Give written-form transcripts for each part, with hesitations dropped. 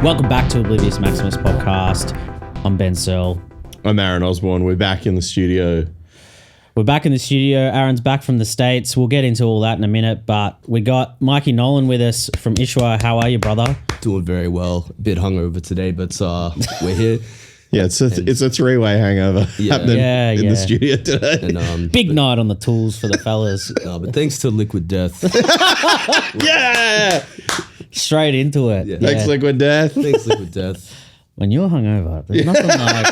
Welcome back to Oblivious Maximus podcast. I'm Ben Searle. I'm Aaron Osborne. We're back in the studio. We're back in the studio. Aaron's back from the States. We'll get into all that in a minute, but we got Mikey Nolan with us from ISUA. How are you, brother? Doing very well. A bit hungover today, but we're here. Yeah, it's a three-way hangover happening in the studio today. And, Big night on the tools for the fellas. but thanks to Liquid Death. Yeah! Straight into it. Yeah. Thanks, Liquid Death. Thanks, Liquid Death. When you're hungover, there's nothing like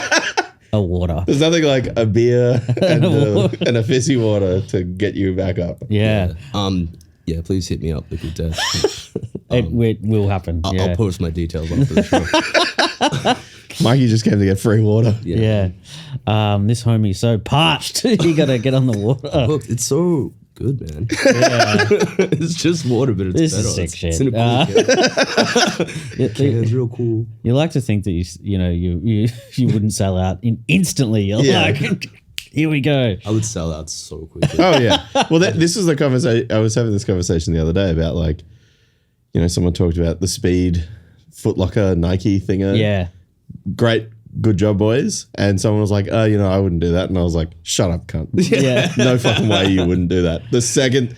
a water. There's nothing like a beer and a fizzy water to get you back up. Yeah. Yeah, please hit me up, Liquid Death. It will happen. I'll post my details after the show. Mikey just came to get free water. Yeah. This homie's so parched. You got to get on the water. Look, it's so good, man. Yeah. It's just water, but it's This better. is sick shit. It's in a cool can. It's real cool. You like to think that you wouldn't sell out instantly. You're like, here we go. I would sell out so quickly. Oh, yeah. Well, this is the conversation. I was having this conversation the other day about, like, someone talked about the Speed Foot Locker Nike thinger. Yeah. Great. Good job, boys. And someone was like, I wouldn't do that. And I was like, shut up, cunt. Yeah. No fucking way you wouldn't do that. The second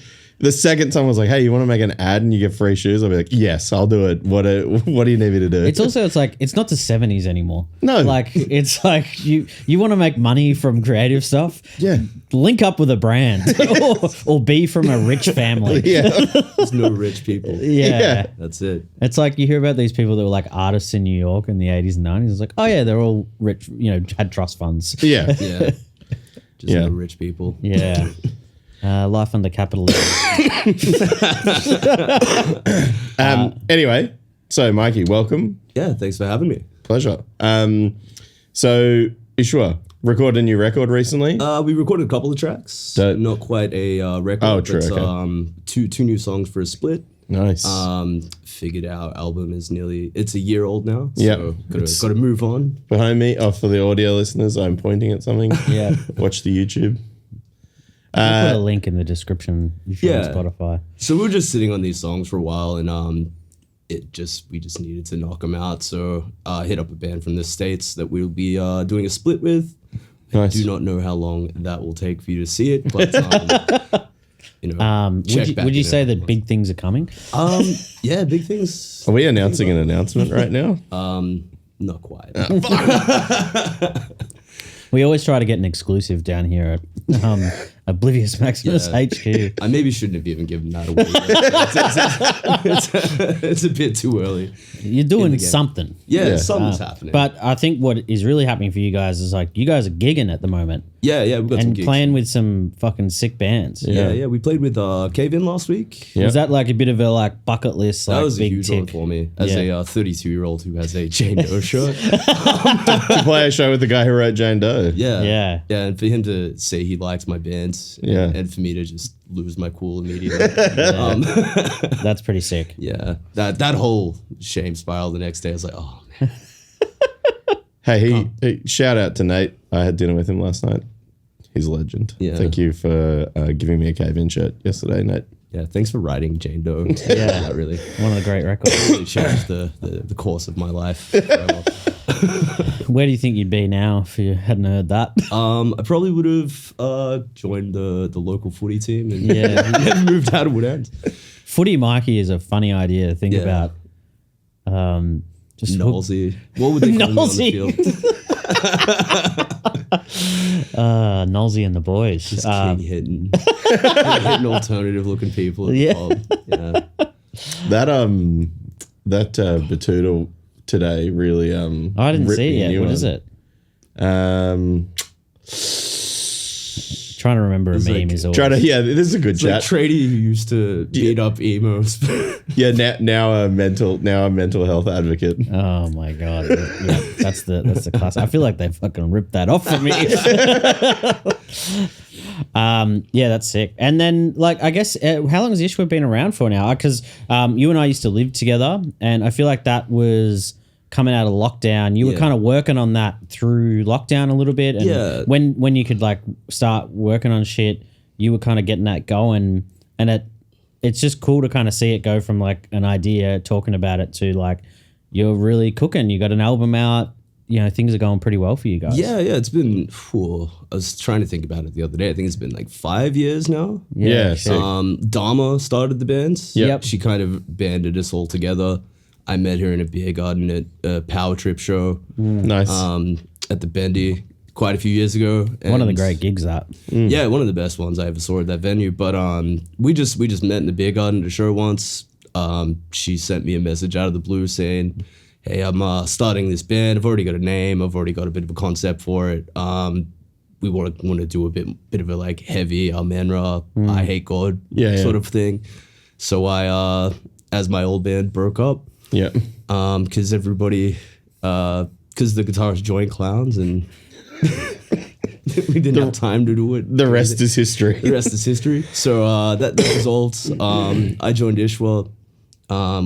someone was like, hey, you want to make an ad and you get free shoes? I'll be like, yes, I'll do it. What do you need me to do? It's like, it's not the 70s anymore. No. Like, it's like you want to make money from creative stuff? Yeah. Link up with a brand or be from a rich family. Yeah. There's no rich people. Yeah. That's it. It's like you hear about these people that were like artists in New York in the 80s and 90s. It's like, oh yeah, they're all rich, had trust funds. Yeah. Yeah. Just no rich people. Yeah. Life under capitalism. Anyway, so Mikey, welcome. Yeah, thanks for having me. Pleasure. So ISUA recorded a new record recently. We recorded a couple of tracks. Not quite a record. Oh, true. But, Okay. two new songs for a split. Nice. Figured our album is it's a year old now. Yeah. So got to move on. Behind me, for the audio listeners, I'm pointing at something. Yeah. Watch the YouTube. I'll put a link in the description if you're on Spotify. So we were just sitting on these songs for a while, and we just needed to knock them out. So hit up a band from the States that we'll be doing a split with. Nice. I do not know how long that will take for you to see it, but would you say that big things are coming? Yeah, big things. Are we announcing an announcement right now? Not quite. We always try to get an exclusive down here at Oblivious Maximus HQ. I maybe shouldn't have even given that away. It's a bit too early. You're doing something. Yeah, something's happening. But I think what is really happening for you guys is like you guys are gigging at the moment. Yeah, we've got some gigs. Playing with some fucking sick bands. Yeah. We played with Cave-In last week. Was that like a bit of a bucket list? That was big a huge tick one for me as a 32-year-old who has a Jane Doe shirt. To play a show with the guy who wrote Jane Doe. Yeah. And for him to say he liked my bands, and for me to just lose my cool immediately. That's pretty sick. Yeah, that whole shame spiral the next day. I was like, oh man. Hey, shout out to Nate. I had dinner with him last night. He's a legend. Yeah. Thank you for giving me a Cave-In shirt yesterday, Nate. Yeah, thanks for writing Jane Doe. Yeah, that really one of the great records. Really changed the course of my life forever. Where do you think you'd be now if you hadn't heard that? I probably would have joined the local footy team and never moved out of Woodend. Footy Mikey is a funny idea to think about. Just Nosy. What would they call me on the field? Nolsey and the boys. Just king hitting alternative looking people at the pub. Yeah. That Batuta today really I didn't see it yet. What is it? Trying to remember a meme is always this is a good chat. Like Trady who used to beat up emos. now a mental health advocate. Oh my god. Yeah, that's the class. I feel like they fucking ripped that off from me. That's sick. And then I guess how long has ISUA been around for now? Because you and I used to live together, and I feel like that was coming out of lockdown. You were kind of working on that through lockdown a little bit, and when you could start working on shit, you were kind of getting that going, and it's just cool to kind of see it go from an idea, talking about it, to you're really cooking. You got an album out. You know, things are going pretty well for you guys. Yeah, it's been. I was trying to think about it the other day. I think it's been like 5 years now. Yeah. Dharma started the band. Yep. She kind of banded us all together. I met her in a beer garden at a Power Trip show. Nice. At the Bendy quite a few years ago. One of the And great gigs that. Yeah, one of the best ones I ever saw at that venue. But we just met in the beer garden at a show once. She sent me a message out of the blue saying, "Hey, I'm starting this band. I've already got a name. I've already got a bit of a concept for it. We want to do a bit of a like heavy Almanra, I Hate God sort of thing." So I, as my old band broke up, because everybody, because the guitarist joined Clowns and we didn't have time to do it. The rest is history. The rest is history. So that results. I joined ISUA.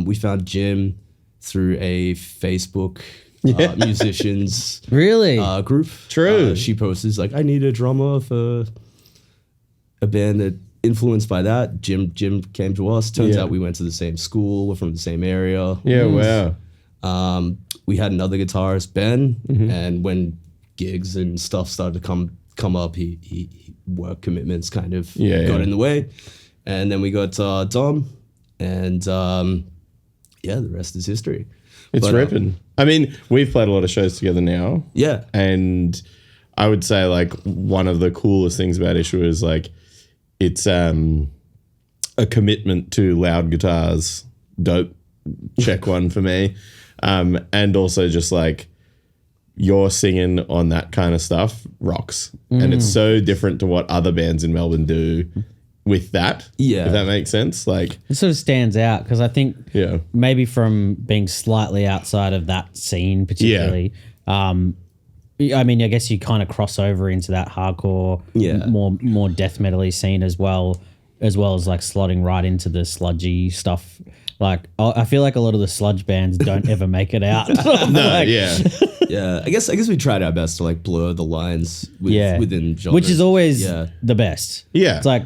We found Jim through a Facebook musicians Really? group. True. She posts like, "I need a drummer for a band that influenced by that." Jim came to us. Turns out we went to the same school. We're from the same area. Yeah, wow. We had another guitarist, Ben, and when gigs and stuff started to come up, he work commitments kind of got in the way, and then we got Dom, and the rest is history. It's ripping. I mean, we've played a lot of shows together now. Yeah. And I would say like one of the coolest things about ISUA is like it's a commitment to loud guitars. Dope. Check one for me. And also just like your singing on that kind of stuff rocks. And it's so different to what other bands in Melbourne do with that. Yeah. If that makes sense. Like It sort of stands out because I think Yeah. maybe from being slightly outside of that scene particularly, I mean, I guess you kind of cross over into that hardcore, more death metal-y scene as well as like slotting right into the sludgy stuff. Like, I feel like a lot of the sludge bands don't ever make it out. Yeah, I guess we tried our best to like blur the lines within genres. Which is always the best. Yeah. It's like,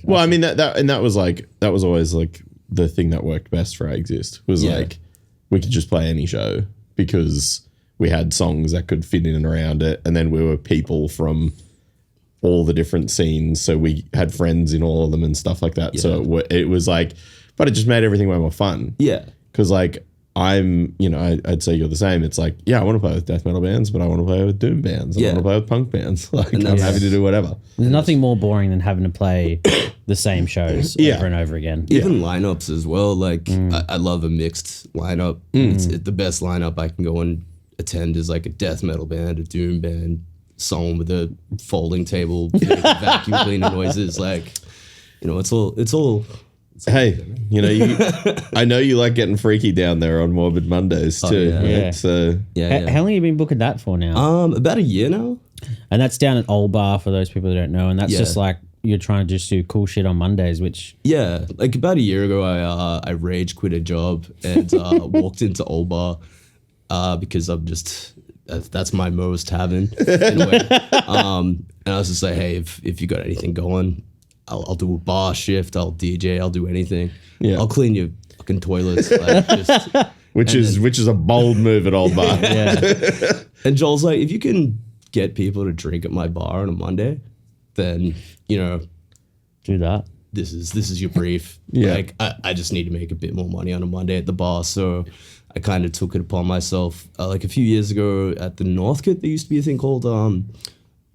Well, I mean that was always like the thing that worked best for Exist was like we could just play any show because we had songs that could fit in and around it, and then we were people from all the different scenes, so we had friends in all of them and stuff like that. So it was like, but it just made everything way more fun. Yeah, because like I'd say you're the same. It's like, I want to play with death metal bands, but I want to play with doom bands. I want to play with punk bands. Like I'm happy to do whatever. There's nothing more boring than having to play the same shows over and over again. Even lineups as well. Like I love a mixed lineup. It's the best lineup I can go and attend is like a death metal band, a doom band, someone with a folding table, vacuum cleaner noises. Like, it's all. Hey, I know you like getting freaky down there on Morbid Mondays too. Yeah. Right? How long have you been booking that for now? About a year now. And that's down at Old Bar for those people that don't know. And that's just like you're trying to just do cool shit on Mondays, which like about a year ago, I rage quit a job and walked into Old Bar because I'm just that's my most having in a way. And I was just like, hey, if you got anything going, I'll do a bar shift, I'll DJ, I'll do anything. Yeah. I'll clean your fucking toilets. Like, which is a bold move at Old Bar. And Joel's like, if you can get people to drink at my bar on a Monday, then do that. This is your brief. Like I just need to make a bit more money on a Monday at the bar. So I kind of took it upon myself. Like a few years ago at the Northcote, there used to be a thing called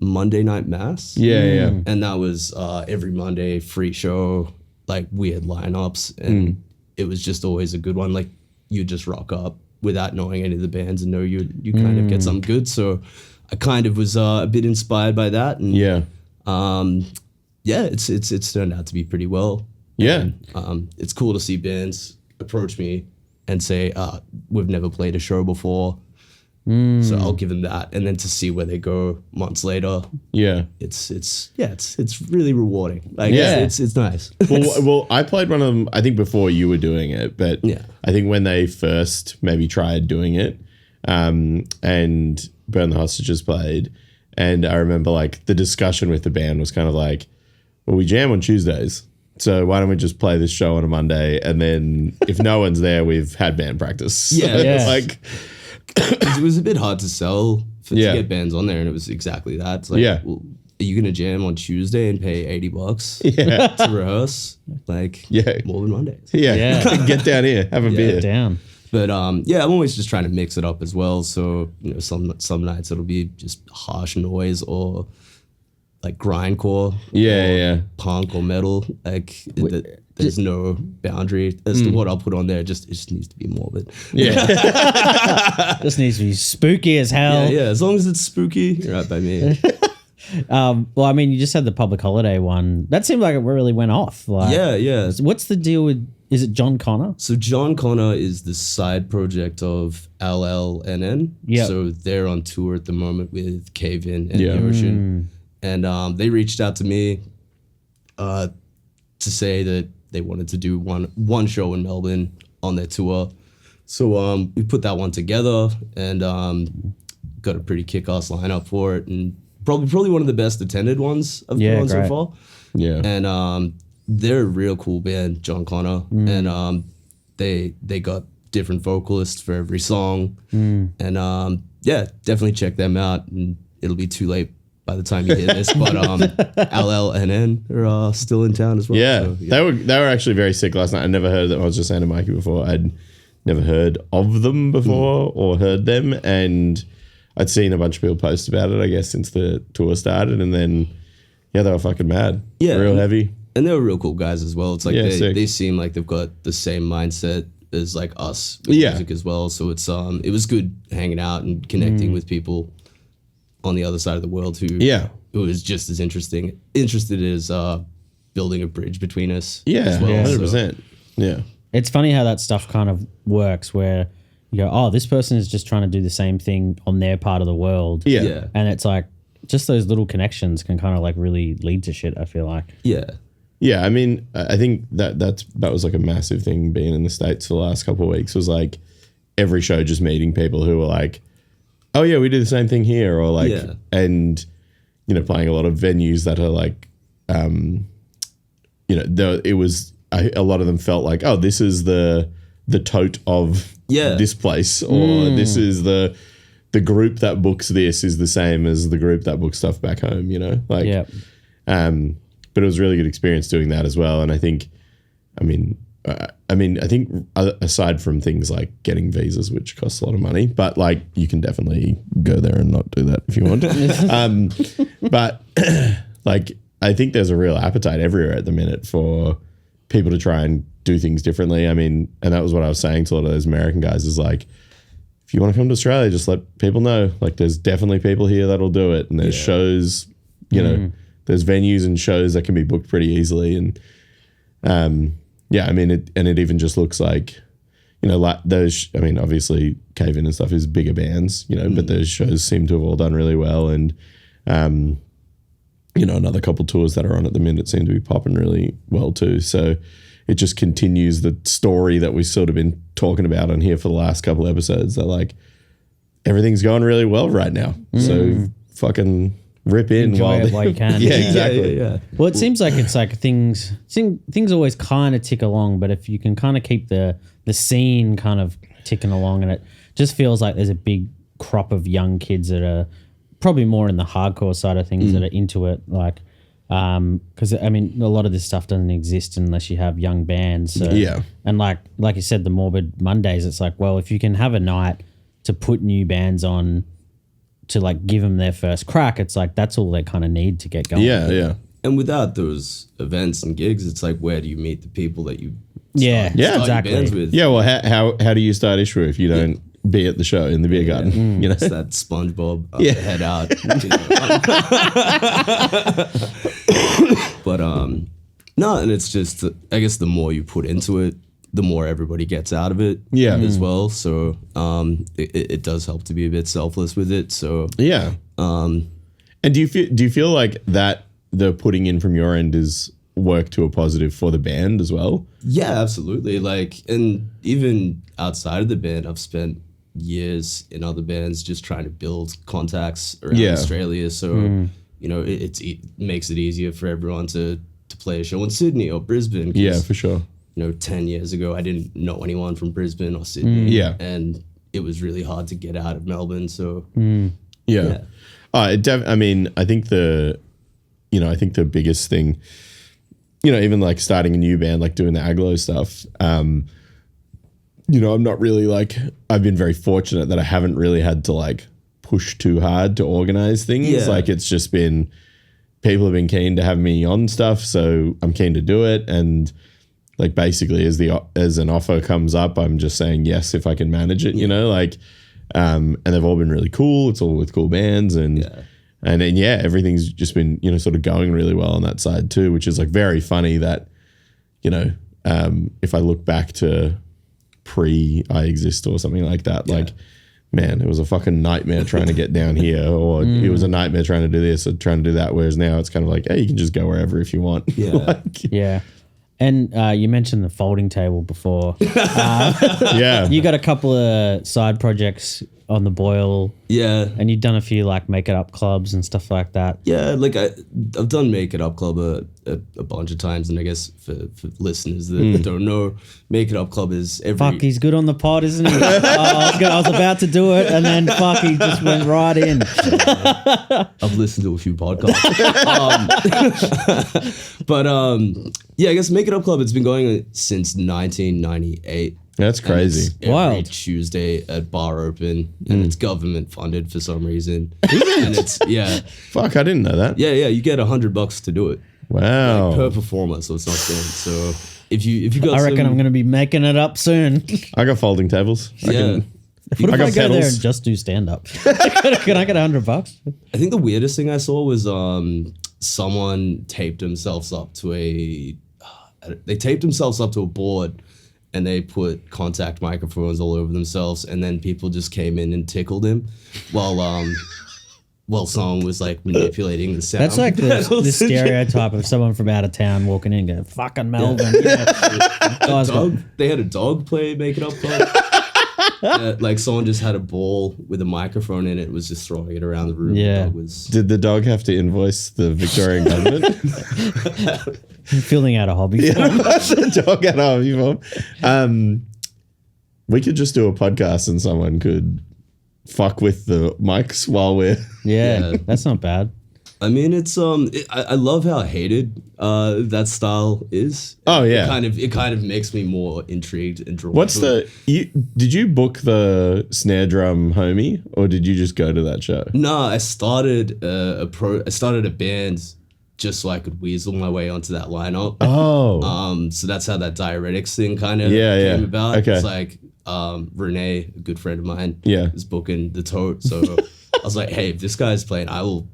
Monday Night Mass. And that was every Monday, free show, like weird lineups, and it was just always a good one. Like you just rock up without knowing any of the bands and know you kind of get something good. So I kind of was a bit inspired by that, and it's turned out to be pretty well. And, it's cool to see bands approach me and say, we've never played a show before. So I'll give them that, and then to see where they go months later, it's really rewarding. Like it's nice. well, I played one of them. I think before you were doing it, but I think when they first maybe tried doing it, and Burn the Hostages played, and I remember like the discussion with the band was kind of like, well, we jam on Tuesdays, so why don't we just play this show on a Monday, and then if no one's there, we've had band practice. Yeah. Like it was a bit hard to sell to Yeah. get bands on there, and it was exactly that. It's like, Yeah. well, are you gonna jam on Tuesday and pay $80 yeah, to rehearse? Like, Yeah. Morbid Mondays. yeah, Yeah. get down here, have a beer. Down. But yeah, I'm always just trying to mix it up as well. So some nights it'll be just harsh noise or like grindcore, Yeah, or punk or metal. Like there's no boundary as to what I'll put on there. It just needs to be morbid. yeah. Just needs to be spooky as hell. Yeah. As long as it's spooky, you're right by me. Well, I mean, you just had the public holiday one. That seemed like it really went off. Like, Yeah. What's the deal with? Is it John Connor? So John Connor is the side project of LLNN. Yep. So they're on tour at the moment with Cave In and Yeah. The Ocean. And they reached out to me to say that they wanted to do one show in Melbourne on their tour. So we put that one together and got a pretty kick-ass lineup for it. And probably one of the best attended ones I've put on so great. far. Yeah. And they're a real cool band, John Connor, and they got different vocalists for every song, and yeah, definitely check them out. And it'll be too late by the time you hear this, but LLNN are still in town as well. Yeah, so, they were actually very sick last night. I never heard them. I was just saying to Mikey before, I'd never heard of them before or heard them, and I'd seen a bunch of people post about it, I guess, since the tour started, and then yeah, they were fucking mad. Yeah. Real heavy. And they were real cool guys as well. It's like Yeah, sick. they seem like they've got the same mindset as like us with Yeah. music as well. So it's it was good hanging out and connecting with people on the other side of the world who is just as interested as building a bridge between us. Yeah, as well. 100%. Yeah. It's funny how that stuff kind of works where you go, oh, this person is just trying to do the same thing on their part of the world. Yeah. Yeah. And it's like, just those little connections can kind of like really lead to shit, I feel like. Yeah. Yeah, I mean, I think that was like a massive thing being in the States for the last couple of weeks, was like every show just meeting people who were like, oh yeah, we do the same thing here, or like, Yeah. and you know, playing a lot of venues that are like, you know, it was a lot of them felt like, oh, this is the tote of this place, or this is the group that books this is the same as the group that books stuff back home, you know, like, but it was a really good experience doing that as well. And I think, I think aside from things like getting visas, which costs a lot of money, but like you can definitely go there and not do that if you want. But like, I think there's a real appetite everywhere at the minute for people to try and do things differently. I mean, and that was what I was saying to a lot of those American guys is like, if you want to come to Australia, just let people know. Like, there's definitely people here that'll do it. And there's shows, you know, there's venues and shows that can be booked pretty easily. And yeah, I mean, it even just looks like, you know, like those, I mean, obviously Cave In and stuff is bigger bands, you know, but those shows seem to have all done really well. And, you know, another couple tours that are on at the minute seem to be popping really well too. So it just continues the story that we've sort of been talking about on here for the last couple episodes, that like everything's going really well right now. So fucking rip in Enjoy it while you can. Yeah, exactly. Yeah. Well, it seems like it's like things always kind of tick along, but if you can kind of keep the scene kind of ticking along, and it just feels like there's a big crop of young kids that are probably more in the hardcore side of things that are into it, like because I mean a lot of this stuff doesn't exist unless you have young bands. So, Yeah. and like you said, the Morbid Mondays, it's like, well, if you can have a night to put new bands on to like give them their first crack, it's like that's all they kind of need to get going. Yeah, yeah. And without those events and gigs, it's like, where do you meet the people that you Yeah, start your exactly. bands with? Yeah, well, how do you start ISUA if you don't be at the show in the beer garden? You know? It's that SpongeBob head out. But no, and it's just, I guess the more you put into it, the more everybody gets out of it as well. So it does help to be a bit selfless with it. So Yeah. And do you feel like that the putting in from your end is work to a positive for the band as well? yeah, absolutely. Like, and even outside of the band, I've spent years in other bands just trying to build contacts around Yeah. Australia. So, you know, it makes it easier for everyone to to play a show in Sydney or Brisbane. 'Cause, Yeah, for sure. 10 years ago, I didn't know anyone from Brisbane or Sydney. Yeah. And it was really hard to get out of Melbourne. So, Yeah. I mean, I think the biggest thing, even like starting a new band, like doing the Aglo stuff, I'm not really like, I've been very fortunate that I haven't really had to like push too hard to organize things. Yeah. Like it's just been, people have been keen to have me on stuff. So I'm keen to do it. And like basically as an offer comes up, I'm just saying yes, if I can manage it, and they've all been really cool. It's all with cool bands and then everything's just been, sort of going really well on that side too, which is like very funny that, if I look back to I Exist or something like that, like, man, it was a fucking nightmare trying to get down here, or it was a nightmare trying to do this or trying to do that. Whereas now it's kind of like, hey, you can just go wherever if you want. Yeah. Yeah. And you mentioned the folding table before. Yeah. You got a couple of side projects on the boil. Yeah. And you've done a few like Make It Up clubs and stuff like that. Yeah, like I've done Make It Up Club a bunch of times, and I guess for listeners that don't know, Make It Up Club is every... Fuck, he's good on the pod, isn't he? I was about to do it, and then fuck, he just went right in. I've listened to a few podcasts. Yeah, I guess Make It Up Club, it's been going since 1998. That's crazy. Every Wild. Tuesday at Bar Open, and it's government funded for some reason. And it's Fuck, I didn't know that. yeah. You get $100 to do it Wow. per performer, so it's not cheap. So if you got, I reckon I'm going to be making it up soon. I got folding tables. yeah. What if I I, got go there pedals. and just do stand up? Can I get $100? I think the weirdest thing I saw was someone taped themselves up to a board, and they put contact microphones all over themselves, and then people just came in and tickled him while someone was like manipulating the sound. That's like the stereotype of someone from out of town walking in and going, fucking Melbourne. Guys got- They had a dog play Make It Up Club. Like someone just had a ball with a microphone in it, was just throwing it around the room. Yeah. The dog was Did the dog have to invoice the Victorian government? filling out a hobby form. The dog had a hobby form. We could just do a podcast and someone could fuck with the mics while we're... Yeah, that's not bad. I mean, it's I love how hated that style is. Oh, yeah. It kind of makes me more intrigued and drawn. What's to it. did you book the snare drum homie, or did you just go to that show? No, I started a band just so I could weasel my way onto that lineup. Oh. So that's how that Diuretics thing kind of Yeah. came about. Okay. It's like Renee, a good friend of mine, Yeah. is booking the tote. So I was like, hey, if this guy's playing, I'll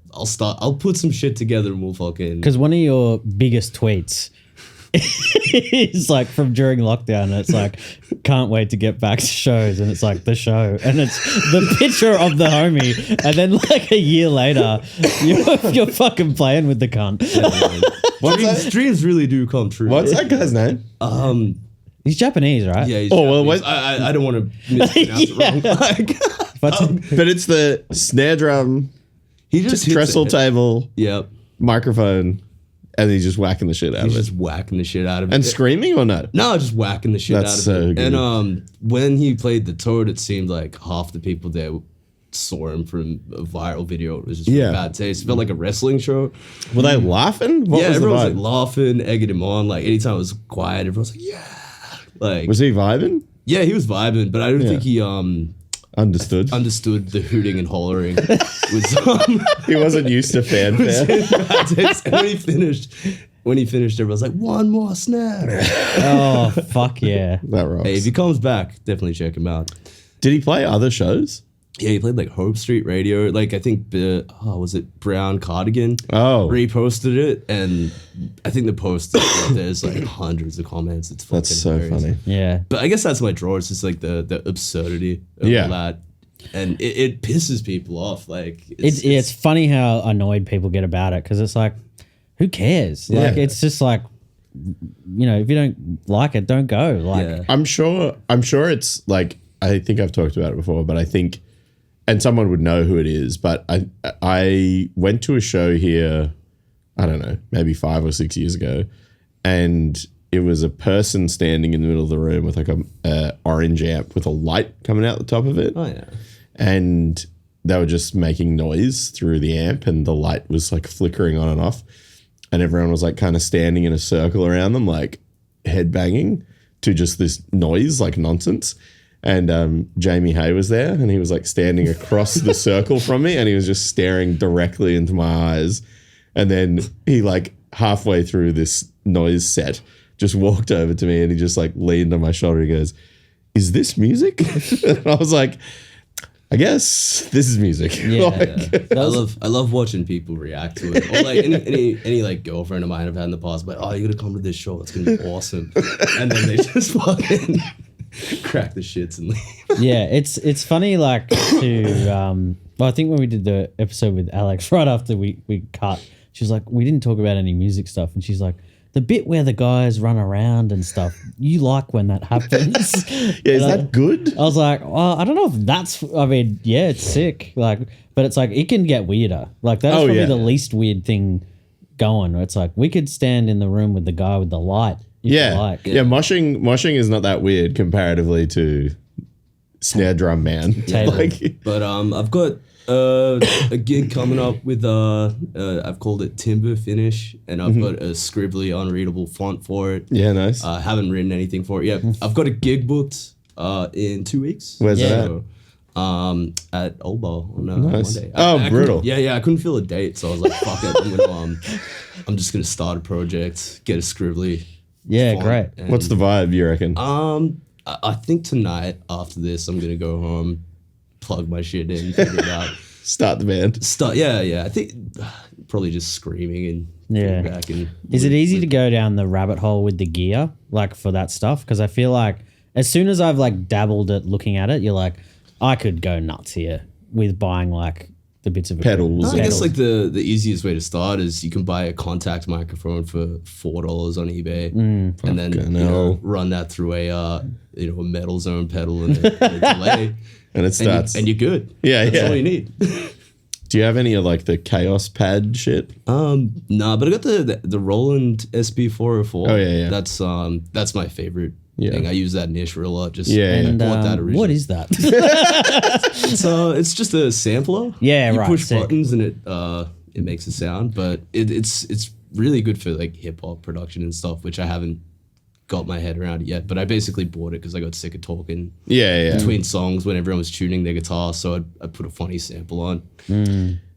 put some shit together and we'll fucking... Because one of your biggest tweets is like from during lockdown, and it's like, can't wait to get back to shows, and it's like the show, and it's the picture of the homie, and then like a year later, you're fucking playing with the cunt. Dreams really do come true. What's that guy's name? He's Japanese, right? Yeah, he's Oh, well, Japanese. I don't want to mispronounce it wrong. Like, But it's the snare drum, he just hits trestle it. table, Yep. microphone, and he's just whacking the shit out He's of it. just whacking the shit out of it. And screaming or not? No, just whacking the shit That's out of so it. good. And when he played the Toad, it seemed like half the people there saw him from a viral video. It was just really bad taste. It felt like a wrestling show. Were they laughing? What was the everyone was vibe? like laughing, egging him on. Like anytime it was quiet, everyone was like, yeah. Like, Was he vibing? yeah, he was vibing, but I don't think he Understood. understood the hooting and hollering. Was He wasn't used to fanfare. bad taste. And when he finished, everyone was like, one more snare. Oh fuck yeah! That rocks. Hey, if he comes back, definitely check him out. Did he play other shows? Yeah, he played like Hope Street Radio. Like I think was it Brown Cardigan? Oh. Reposted it, and I think the post there's like hundreds of comments. It's fucking That's so hilarious. funny. Yeah, But I guess that's my draw. It's just like the absurdity of Yeah. all that, and it pisses people off. Like it's funny how annoyed people get about it, because it's like, who cares? Like Yeah. it's just like, if you don't like it, don't go. Like yeah. I'm sure it's like, I think I've talked about it before, but I think, and someone would know who it is, but I went to a show here I don't know, maybe 5 or 6 years ago. And it was a person standing in the middle of the room with like a orange amp with a light coming out the top of it. Oh, yeah. And they were just making noise through the amp and the light was like flickering on and off. And everyone was like kind of standing in a circle around them, like head banging to just this noise, like nonsense. And Jamie Hay was there and he was like standing across the circle from me and he was just staring directly into my eyes. And then he like halfway through this noise set just walked over to me and he just like leaned on my shoulder. He goes, "Is this music?" And I was like, "I guess this is music." Yeah. Like, I love watching people react to it. Or like any like girlfriend of mine I've had in the past, but you gotta come to this show. It's gonna be awesome. And then they just fucking crack the shits and leave. Yeah, it's funny like to well, I think when we did the episode with Alex right after we cut, she was like, we didn't talk about any music stuff, and she's like, the bit where the guys run around and stuff, you like when that happens. yeah, is that good? I was like, well, I don't know if that's, I mean, yeah, it's sick. Like, but it's like, it can get weirder. Like, that's probably the least weird thing going. It's like, we could stand in the room with the guy with the light. If you like. Yeah, moshing is not that weird comparatively to snare drum man. Like, but I've got a gig coming up with I've called it Timber Finish, and I've got a scribbly unreadable font for it. yeah, nice. I haven't written anything for it yet. I've got a gig booked in 2 weeks. Where's that at Old Bowl on Nice. Monday. Oh, brutal. I couldn't fill a date, so I was like, fuck it, I'm just gonna start a project, get a scribbly. Yeah, font, great. and, What's the vibe, you reckon? I think tonight after this, I'm gonna go home, plug my shit in, figure it out. Start the band. Yeah. I think probably just screaming and getting back. And is it easy to go down the rabbit hole with the gear, like for that stuff? Because I feel like as soon as I've like dabbled at looking at it, you're like, I could go nuts here with buying like the bits of Pedals. I guess like the easiest way to start is you can buy a contact microphone for $4 on eBay, and then run that through a metal zone pedal and a delay. And it starts. And you're good. Yeah, That's all you need. Do you have any of like the Chaos pad shit? Nah, but I got the Roland SB404. Oh, yeah. That's my favorite Yeah. thing. I use that in Ishra a lot. Just And bought that originally. what is that? It's just a sampler. Yeah, you right, push sick. buttons and it makes a sound, but it's really good for like hip hop production and stuff, which I haven't got my head around it yet. But I basically bought it because I got sick of talking between songs when everyone was tuning their guitar, so I'd put a funny sample on.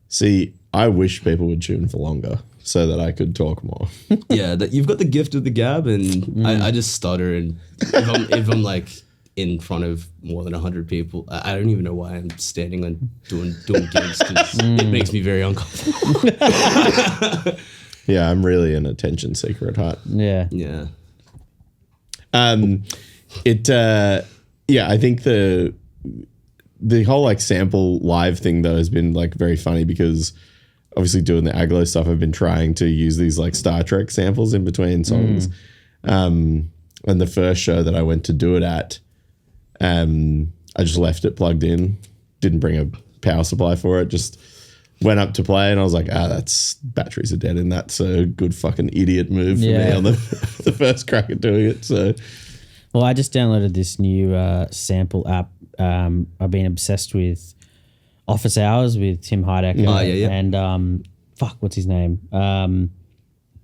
See, I wish people would tune for longer so that I could talk more. Yeah, you've got the gift of the gab, and I just stutter. And if I'm like in front of more than 100 people, I don't even know why I'm standing on doing gigs, because it makes me very uncomfortable. Yeah, I'm really an attention seeker at heart. Yeah. Yeah. I think the whole like sample live thing though has been like very funny, because obviously doing the Aglo stuff, I've been trying to use these like Star Trek samples in between songs. And the first show that I went to do it at, I just left it plugged in, didn't bring a power supply for it, just went up to play, and I was like, that's batteries are dead in that. So good fucking idiot move for me on the first crack at doing it. So, well, I just downloaded this new sample app. I've been obsessed with Office Hours with Tim Heidecker. And what's his name?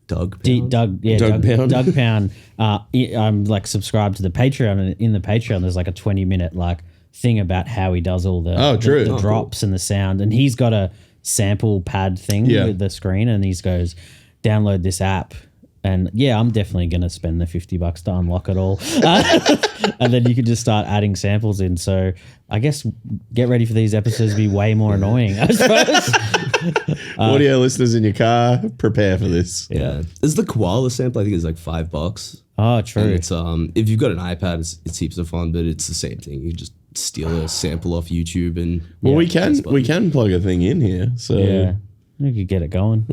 Doug Pound. Doug Pound. I'm like subscribed to the Patreon, and in the Patreon there's like a 20-minute like thing about how he does all the the drops and the sound, and he's got a sample pad thing with the screen, and he goes, download this app. And I'm definitely going to spend the $50 to unlock it all. And then you can just start adding samples in. So I guess get ready for these episodes to be way more annoying, I suppose. Audio listeners in your car, prepare for this. Yeah. There's the koala sample, I think it's like $5. Oh, true. And it's if you've got an iPad, it's heaps of fun, but it's the same thing. You just steal a sample off YouTube and we can plug a thing in here. So we could get it going.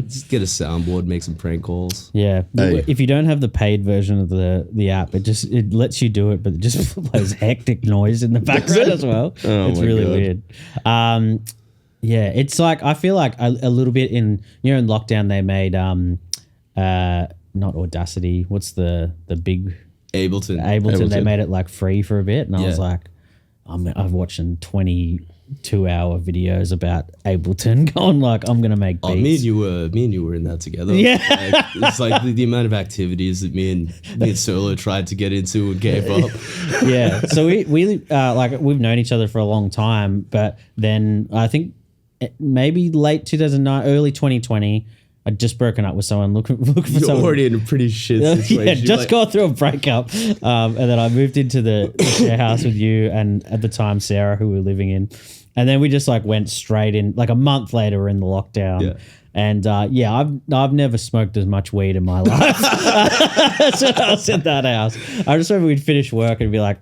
just get a soundboard, make some prank calls. Yeah. Hey. If you don't have the paid version of the app, it lets you do it, but it just plays hectic noise in the background as well. Oh, it's my really God. weird. Yeah, it's like I feel like a little bit in in lockdown they made not Audacity. What's the big Ableton. They made it like free for a bit, and I was Yeah. like, I've watching 22-hour videos about Ableton, going like I'm gonna make beats. Oh, me and you were in that together. Yeah. Like, it's like the amount of activities that me and Searlo tried to get into and gave up. Yeah, so we like we've known each other for a long time, but then I think maybe late 2009, early 2020. I'd just broken up with someone looking for You're someone. already in a pretty shit situation. Yeah, just got through a breakup, and then I moved into the share house with you and at the time Sarah, who we were living in, and then we just like went straight in. Like a month later, we're in the lockdown, Yeah. and I've never smoked as much weed in my life. So I was at that house. I just remember we'd finish work and be like,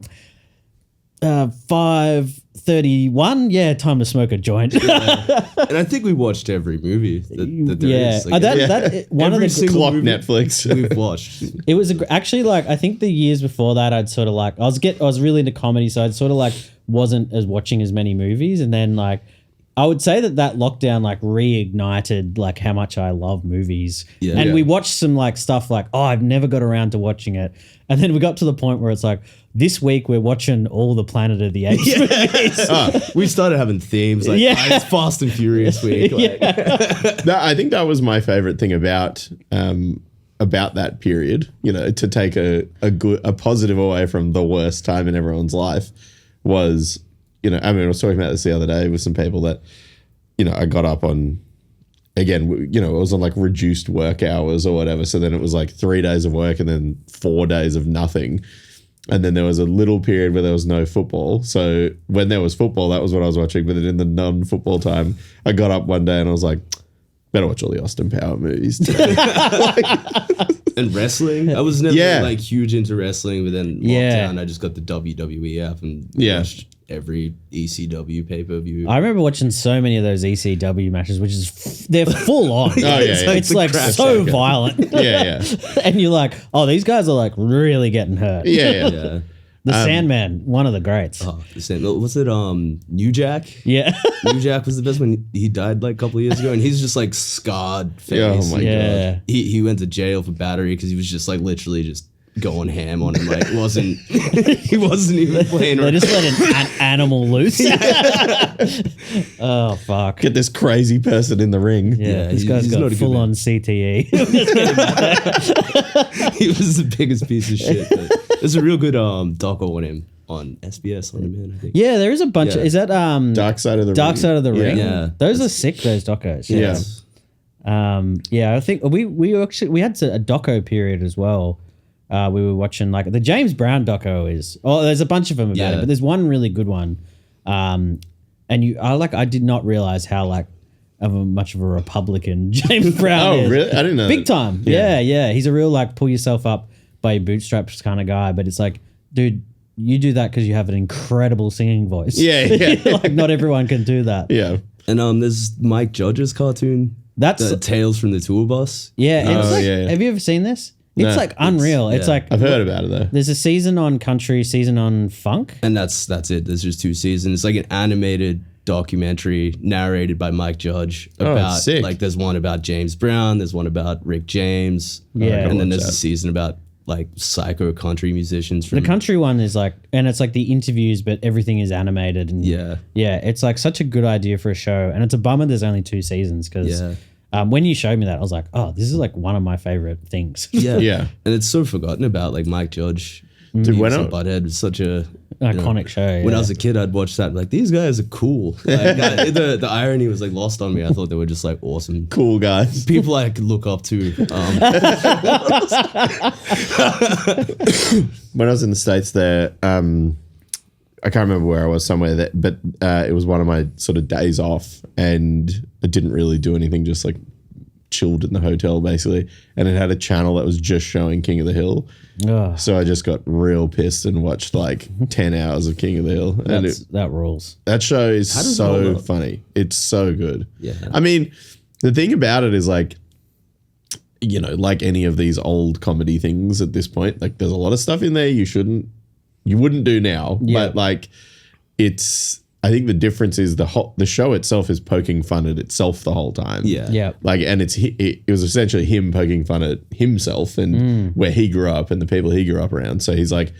5:31. Yeah, time to smoke a joint. And I think we watched every movie that there is. Like, that one every of the single Clock movie Netflix. we've watched. It was actually like I think the years before that I'd sort of like I was really into comedy, so I'd sort of like wasn't as watching as many movies, and then like I would say that lockdown like reignited like how much I love movies. Yeah. And Yeah. we watched some like stuff like, oh, I've never got around to watching it. And then we got to the point where it's like, this week we're watching all the Planet of the Apes movies. We started having themes like it's Fast and Furious week. Like, I think that was my favorite thing about that period. You know, to take a positive away from the worst time in everyone's life was, you know, I mean, I was talking about this the other day with some people that, you know, I got up on, again, you know, it was on like reduced work hours or whatever. So then it was like 3 days of work and then 4 days of nothing. And then there was a little period where there was no football. So when there was football, that was what I was watching. But then in the non-football time, I got up one day and I was like, better watch all the Austin Power movies today. and wrestling. I was never Yeah. like huge into wrestling, but then Yeah. lockdown, I just got the WWE app and Yeah. watched every ECW pay-per-view. I remember watching so many of those ECW matches, which is they're full on. Oh, yeah, yeah. It's like so violent. Yeah. And you're like, oh, these guys are like really getting hurt. Yeah. yeah. The Sandman, one of the greats. Oh, the same. Was it New Jack? Yeah. New Jack was the best one. He died like a couple of years ago, and he's just like scarred face. Oh my Yeah. God. He went to jail for battery because he was just like literally just going ham on him. Like wasn't he wasn't even playing They around. just let an animal loose. Oh, fuck. Get this crazy person in the ring. Yeah, this he's guy's not got a good full man. on CTE. He was the biggest piece of shit. But there's a real good doco on him on SBS on him, man. I think. Yeah, there is a bunch. Yeah. Is that Dark Side of the Dark Ring. Side of the Ring? Yeah. Those are sick. Those docos. Yeah. Yeah, I think we actually we had a doco period as well. We were watching like the James Brown doco is. Oh, there's a bunch of them about Yeah. it, but there's one really good one. And I did not realize how like much of a Republican James Brown Oh, is. really? I didn't know. Big that. time. Yeah. He's a real like pull yourself up by your bootstraps kind of guy. But it's like, dude, you do that because you have an incredible singing voice. Yeah. Like not everyone can do that. Yeah. And there's Mike Judge's cartoon. That's The Tales from the Tour Bus. yeah. It's Oh, like, yeah. Have you ever seen this? It's No, like unreal. It's yeah. like I've heard about it though. there's a season on country, season on funk. And that's it. There's just 2 seasons. It's like an animated documentary narrated by Mike Judge about sick. like there's one about James Brown, there's one about Rick James. Yeah. And then watch there's a that. season about like psycho country musicians from The country one is like, and it's like the interviews, but everything is animated. And Yeah. it's like such a good idea for a show. And it's a bummer there's only 2 seasons because Yeah. when you showed me that, I was like, oh, this is like one of my favorite things. Yeah. Yeah. And it's so forgotten about like Mike Judge. Dude, when Beavis I- and Butthead was such a Iconic show. When yeah. I was a kid, I'd watch that and like these guys are cool. Like, the irony was like lost on me. I thought they were just like awesome Cool guys. people I could look up to. When I was in the States there, I can't remember where I was, somewhere that, but it was one of my sort of days off and I didn't really do anything, just like chilled in the hotel basically. And it had a channel that was just showing King of the Hill. Ugh, So I just got real pissed and watched like 10 hours of King of the Hill. And that rules. that show is does it so hold up? funny. It's so good. Yeah. I mean, the thing about it is like, you know, like any of these old comedy things at this point, like there's a lot of stuff in there you wouldn't do now. Yeah. But like it's I think the difference is the show itself is poking fun at itself the whole time. Yeah. Yeah. Like, and it was essentially him poking fun at himself and where he grew up and the people he grew up around. So he's like,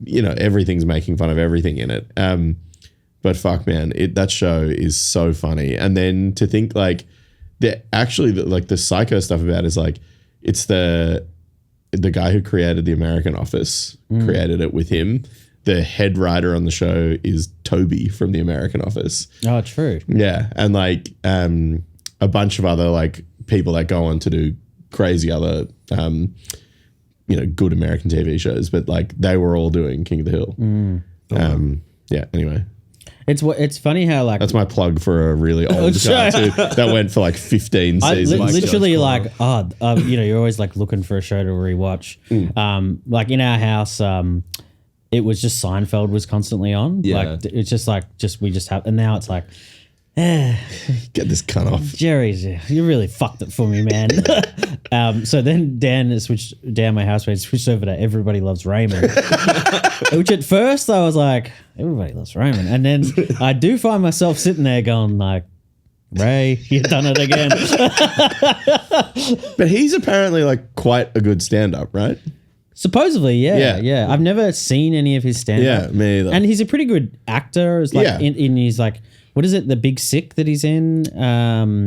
everything's making fun of everything in it. But fuck, man, that show is so funny. And then to think like the psycho stuff about it is like, it's the guy who created The American Office created it with him. The head writer on the show is Toby from The American Office. Oh, true. Yeah. And like a bunch of other like people that go on to do crazy other, good American TV shows, but like they were all doing King of the Hill. Yeah. Anyway. It's funny how like that's my plug for a really old cartoon that went for like 15 seasons. Literally like, you're always like looking for a show to rewatch. Like in our house, it was just Seinfeld was constantly on. Yeah. Like it's just like we just have, and now it's like, get this cunt off. Jerry's, you really fucked it for me, man. So then Dan, my housemate, switched over to Everybody Loves Raymond, which at first I was like, Everybody Loves Raymond, and then I do find myself sitting there going like, Ray, you've done it again. But he's apparently like quite a good stand-up, right? Supposedly, yeah. I've never seen any of his stand-up. Yeah, me either. And he's a pretty good actor. It's like in his like, what is it? The Big Sick that he's in.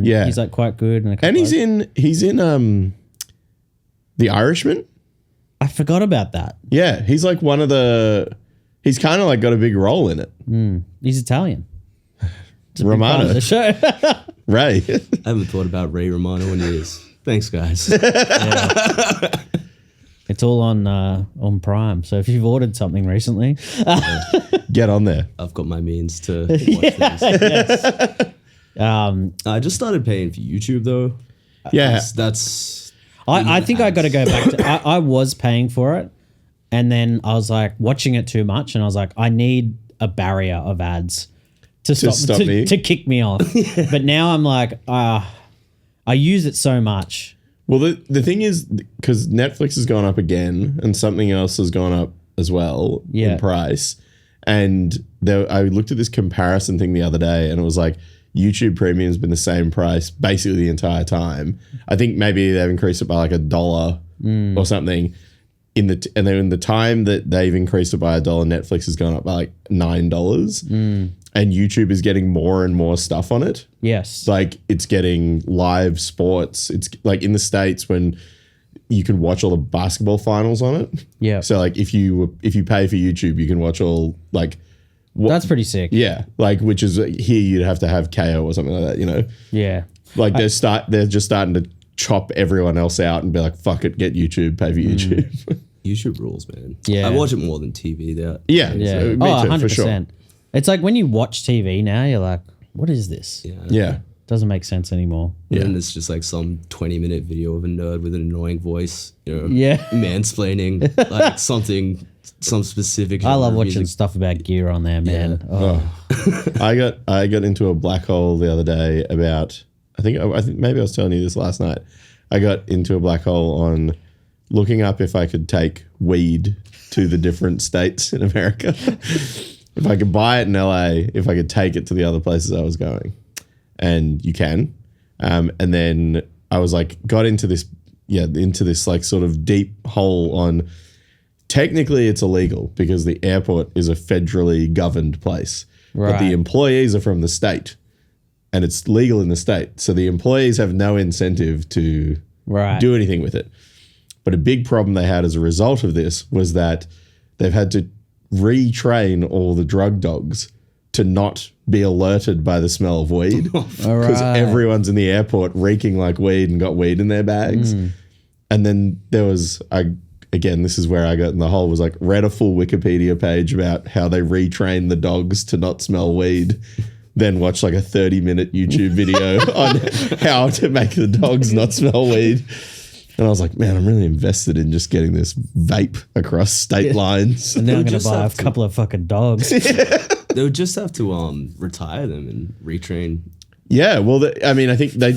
He's like quite good. And he's in The Irishman. I forgot about that. Yeah, he's like he's kind of like got a big role in it. He's Italian. Romano. The show. Ray. I haven't thought about Ray Romano in years. Thanks, guys. It's all on Prime. So if you've ordered something recently, get on there. I've got my means to watch things. Yes. I just started paying for YouTube though. Yeah, that's. I think I got to go back to. I was paying for it, and then I was like watching it too much, and I was like, I need a barrier of ads to stop me. To kick me off. But now I'm like, I use it so much. Well, the thing is, because Netflix has gone up again and something else has gone up as well in price. And I looked at this comparison thing the other day and it was like YouTube Premium has been the same price basically the entire time. I think maybe they've increased it by like $1 or something. And then in the time that they've increased it by $1, Netflix has gone up by like $9. And YouTube is getting more and more stuff on it. Yes. Like it's getting live sports. It's like in the States when you can watch all the basketball finals on it. Yeah. So like if you pay for YouTube, you can watch all like. That's pretty sick. Yeah. Like which is here you'd have to have KO or something like that, Yeah. Like they're just starting to chop everyone else out and be like, fuck it, get YouTube, pay for YouTube. YouTube rules, man. Yeah. I watch it more than TV. Yeah. Yeah. So, me too, 100%. for sure. It's like when you watch TV now, you're like, what is this? Yeah. Doesn't make sense anymore. And then it's just like some 20-minute video of a nerd with an annoying voice, Yeah. mansplaining like some specific. I love genre of watching music. stuff about gear on there, man. Yeah. Oh. I got into a black hole the other day about I think maybe I was telling you this last night. I got into a black hole on looking up if I could take weed to the different states in America. If I could buy it in LA, if I could take it to the other places I was going. And you can. And then I was like, got into this like sort of deep hole on, technically it's illegal because the airport is a federally governed place. Right. But the employees are from the state and it's legal in the state. So the employees have no incentive to do anything with it. But a big problem they had as a result of this was that they've had to retrain all the drug dogs to not be alerted by the smell of weed because everyone's in the airport reeking like weed and got weed in their bags. And then there was, again, this is where I got in the hole, was like read a full Wikipedia page about how they retrain the dogs to not smell weed, then watch like a 30-minute YouTube video on how to make the dogs not smell weed. And I was like, man, I'm really invested in just getting this vape across state lines. And now I'm going to buy a couple of fucking dogs. They would just have to retire them and retrain. Yeah, well, I mean, I think they...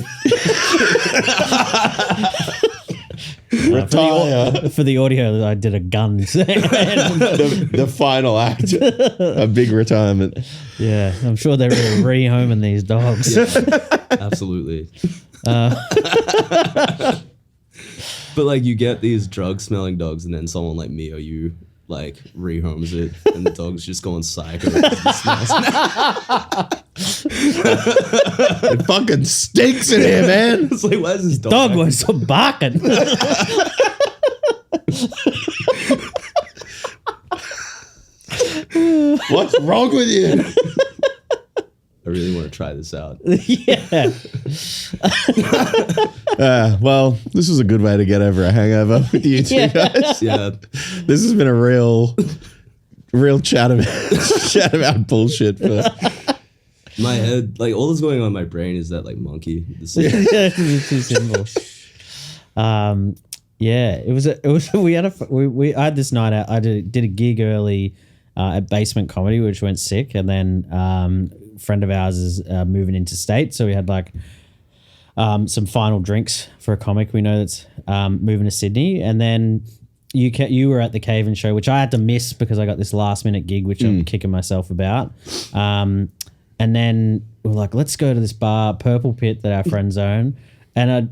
Retire. For the audio, I did a gun. The final act. A big retirement. Yeah, I'm sure they're really rehoming these dogs. Absolutely. But like you get these drug smelling dogs, and then someone like me or you like rehomes it, and the dog's just going psycho. It fucking stinks in here, man. It's like, why is this Dog was so barking. What's wrong with you? I really want to try this out. Yeah. Well, this was a good way to get over a hangover with you two guys. Yeah. This has been a real chat about bullshit. For, My head, like all that's going on in my brain is that like monkey. It's too simple. It was we I had this night out. I did a gig early at Basement Comedy, which went sick, and then a friend of ours is moving into state, so we had like some final drinks for a comic we know that's moving to Sydney, and then you were at the Cave-In show, which I had to miss because I got this last minute gig, which I'm kicking myself about. And then we're like, let's go to this bar, Purple Pit, that our friends own. And I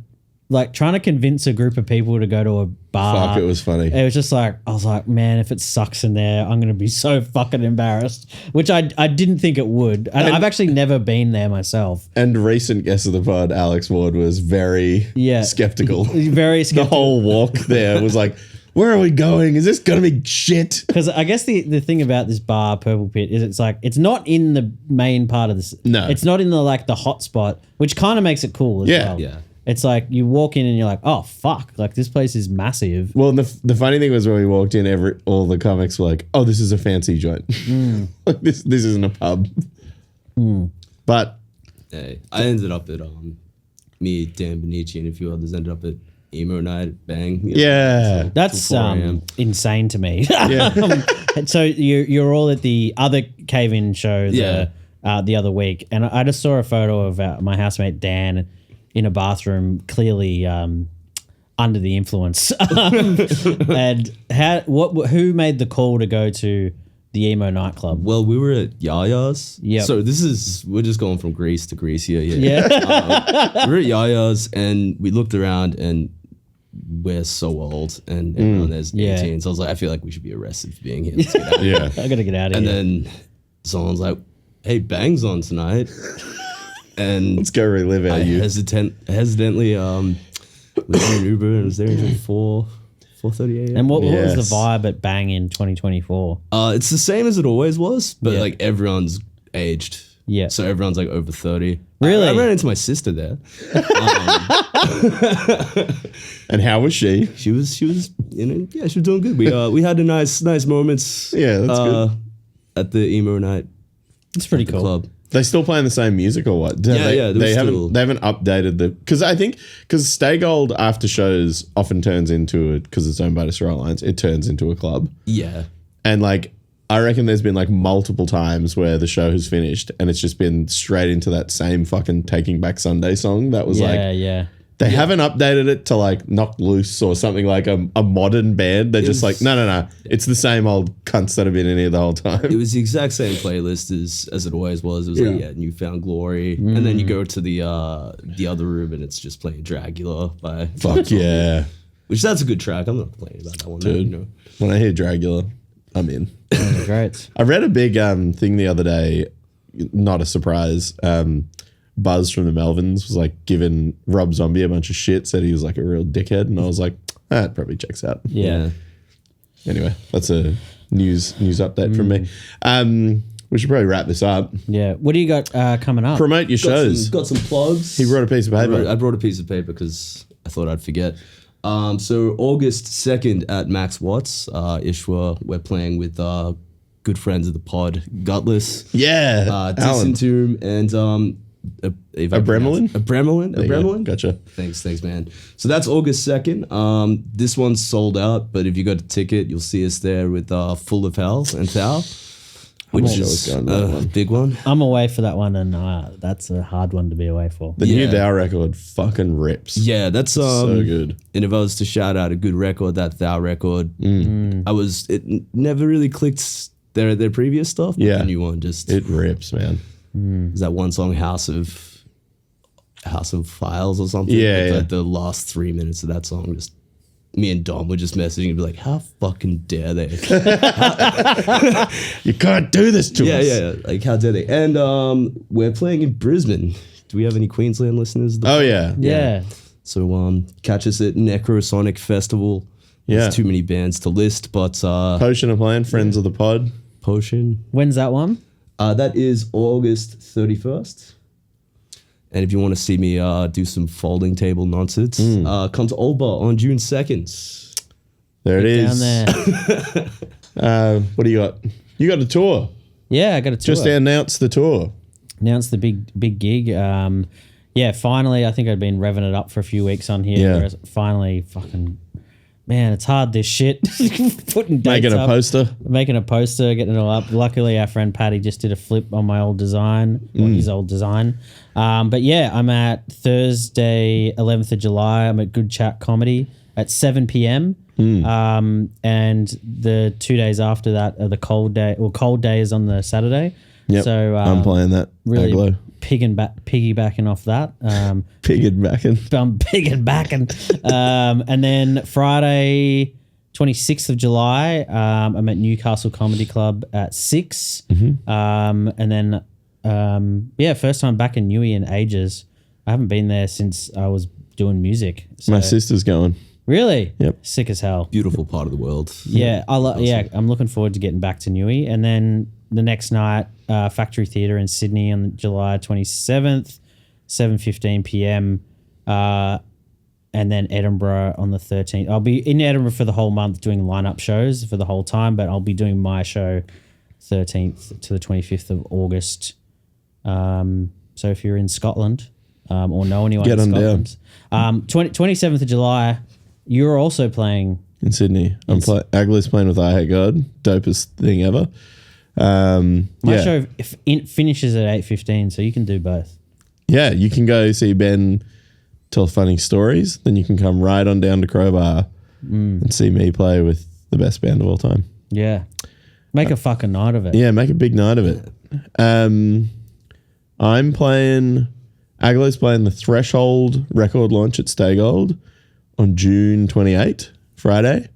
like trying to convince a group of people to go to a bar. fuck, it was funny. It was just like, I was like, man, if it sucks in there, I'm going to be so fucking embarrassed, which I didn't think it would. And I've actually never been there myself. And recent guest of the pod, Alex Ward, was very skeptical. Very skeptical. The whole walk there was like, where are we going? Is this going to be shit? Because I guess the thing about this bar, Purple Pit, is it's like, it's not in the main part of this. No. It's not in the like the hot spot, which kind of makes it cool as well. Yeah. It's like you walk in and you're like, oh, fuck. Like this place is massive. Well, the funny thing was when we walked in, all the comics were like, oh, this is a fancy joint. Like this isn't a pub. But Hey, I ended up at me, Dan Benici, and a few others ended up at emo night at Bang. You know, yeah. That's till 4 a.m. insane to me. Yeah. So you're all at the other Cave-In show the other week, and I just saw a photo of my housemate Dan in a bathroom, clearly under the influence. And who made the call to go to the emo nightclub? Well, we were at Yaya's. Yep. So we're just going from Greece to Greece here. Yeah. We were at Yaya's and we looked around and we're so old and everyone there's 18. So I was like, I feel like we should be arrested for being here. Let's get out. Yeah. I gotta get out of And here. then someone's like, hey, Bang's on tonight. And Let's go relive our I youth. hesitantly was in an Uber and was there until 4:30 a.m. And what was Yes. the vibe at Bang in 2024? It's the same as it always was, but Yeah. like everyone's aged. Yeah. So everyone's like over 30. Really? I ran into my sister there. And how was she? She was she was doing good. We had a nice moments. Yeah, that's good. At the emo night It's pretty at the cool. club. They still playing the same music or what? Yeah, They haven't updated because Stay Gold after shows often turns into it because it's owned by the Searlo Lines. It turns into a club, Yeah. and like I reckon there's been like multiple times where the show has finished and it's just been straight into that same fucking Taking Back Sunday song that was Yeah. they haven't updated it to like Knock Loose or something like a modern band. They're just like no, it's the same old cunts that have been in here the whole time. It was the exact same playlist as it always was. It was like Newfound Glory, and then you go to the other room and it's just playing Dracula by Fuck yeah, which that's a good track. I'm not complaining about that one, dude. You know. When I hear Dracula, I'm in. Great. I read a big thing the other day, not a surprise. Buzz from the Melvins was like giving Rob Zombie a bunch of shit, said he was like a real dickhead, and I was like, that probably checks out. Yeah. Anyway, that's a news update from me. We should probably wrap this up. Yeah. What do you got coming up? Promote your shows. Got some plugs. He wrote a piece of paper. I brought a piece of paper because I thought I'd forget. So August 2nd at Max Watts, ISUA, we're playing with good friends of the pod, Gutless, Yeah, Alan. Disentomb, and A Bremelin? A Bremelin? Gotcha. Thanks, man. So that's August 2nd. This one's sold out, but if you got a ticket, you'll see us there with Full of Hell and Thou. which sure is it's going to that a one. big one. I'm away for that one, and that's a hard one to be away for. The new Yeah. Thou record fucking rips. Yeah, that's So good. And if I was to shout out a good record, that Thou record, it never really clicked their previous stuff. But Yeah. the new one just It rips, man. is that one song, House of Files or something. Yeah, It's yeah. Like the last 3 minutes of that song, just me and Dom were just messaging and be like, how fucking dare they? You can't do this to us. yeah, like how dare they? And we're playing in Brisbane. Do we have any Queensland listeners? Oh, yeah. Yeah. So catch us at Necrosonic Festival. Yeah. There's too many bands to list, but Potion of Plan, Friends of the Pod. Potion. When's that one? That is August 31st. And if you want to see me do some folding table nonsense, come to Old Bar on June 2nd. There it is. Down there. What do you got? You got a tour. Yeah, I got a tour. Just announced the tour. Announced the big gig. Yeah, finally, I think I'd been revving it up for a few weeks on here. Yeah. Whereas finally, fucking, man, it's hard, this shit. Putting dates Making a up, poster. Making a poster, getting it all up. Luckily, our friend Paddy just did a flip on my old design, or his old design. But yeah, I'm at Thursday, 11th of July. I'm at Good Chat Comedy at 7 p.m. And the 2 days after that are the cold day is on the Saturday. Yep. So I'm playing that. really Aglo. piggybacking off that. Piggybacking. I'm piggybacking. And then Friday, 26th of July, I'm at Newcastle Comedy Club at 6. And then, first time back in Newey in ages. I haven't been there since I was doing music. So, My sister's going. really? Yep. Sick as hell. Beautiful part of the world. Yeah, I'm looking forward to getting back to Newey. And then the next night, Factory Theatre in Sydney on July 27th, 7:15 p.m. And then Edinburgh on the 13th. I'll be in Edinburgh for the whole month doing lineup shows for the whole time, but I'll be doing my show 13th to the 25th of August. So if you're in Scotland or know anyone Get in on Scotland, 27th of July, you're also playing. In Sydney. Aglo's playing with I Hate God. Dopest thing ever. My show finishes at 8:15, so you can do both. Yeah, you can go see Ben tell funny stories. Then you can come right on down to Crowbar and see me play with the best band of all time. Yeah. Make a fucking night of it. Yeah, make a big night of it. I'm playing... Aglo's playing the Threshold record launch at Stay Gold on June 28, Friday,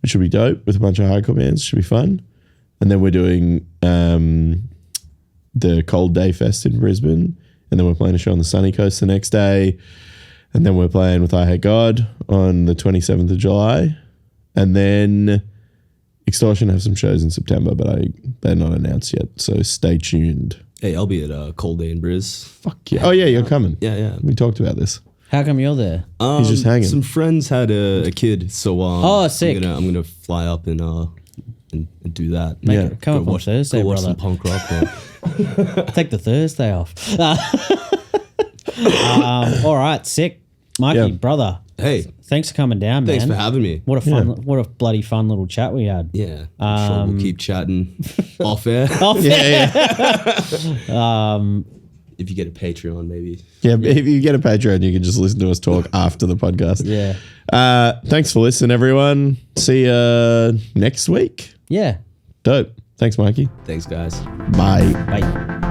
which will be dope with a bunch of hardcore bands. Should be fun. And then we're doing the Cold Day Fest in Brisbane. And then we're playing a show on the Sunny Coast the next day. And then we're playing with I Hate God on the 27th of July. And then Extortion have some shows in September, but they're not announced yet. So stay tuned. Hey, I'll be at Cold Day in Briz. Fuck yeah. Oh, yeah, you're coming. Yeah. We talked about this. How come you're there? He's just hanging. Some friends had a kid, so sick. I'm gonna fly up and do that. Yeah. Come up on Thursday, go watch brother. some punk rock. Take the Thursday off. All right, sick. Mikey, Yeah. brother. Hey, Thanks for coming down, man. thanks for having me. What a bloody fun little chat we had. Yeah, I'm sure we'll keep chatting off air. Yeah. If you get a Patreon, maybe. Yeah, if you get a Patreon, you can just listen to us talk after the podcast. Yeah. Thanks for listening, everyone. See you next week. Yeah. Dope. Thanks, Mikey. Thanks, guys. Bye. Bye.